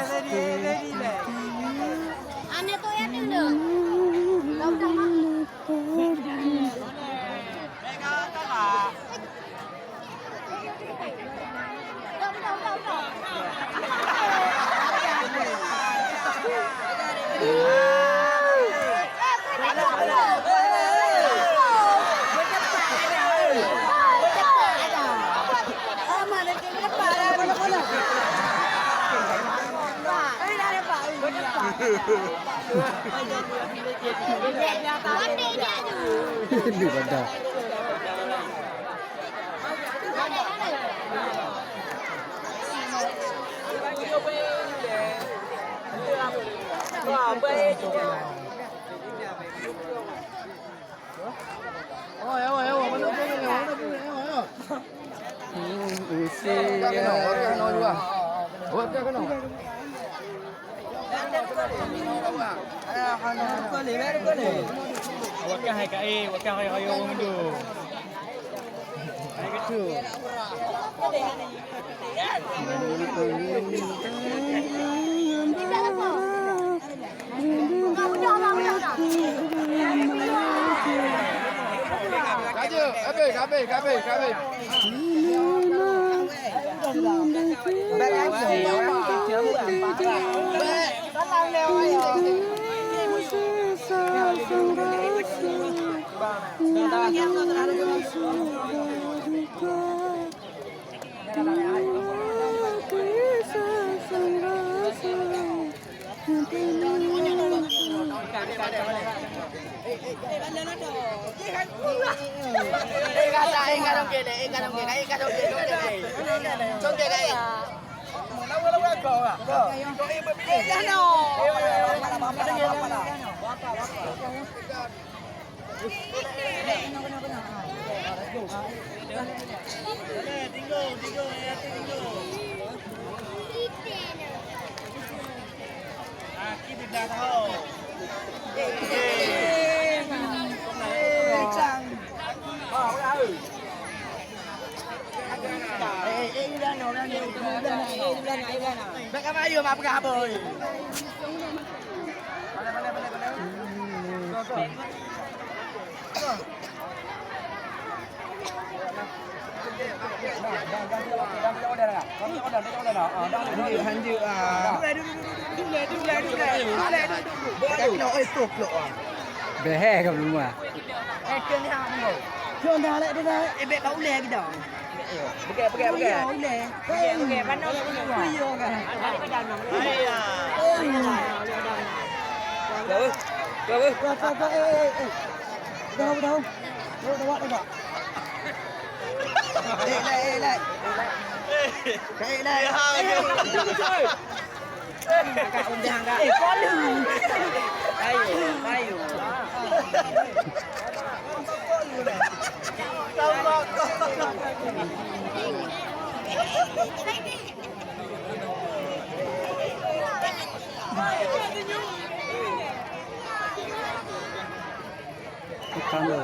Very nice. Ane tu ya dulu. Tahu dah mah. Hindi banda. Wakah hai kai, wakah hai kayu mundu. Hai gitu. Kabe. Aquí tidak tahu. Mereka mayu mak pergi habis. Behe ke belum ah? Kau dah lek dah. Ebek kau lek gitu. Pergi. Mana nak pergi kan? Dah. Hello.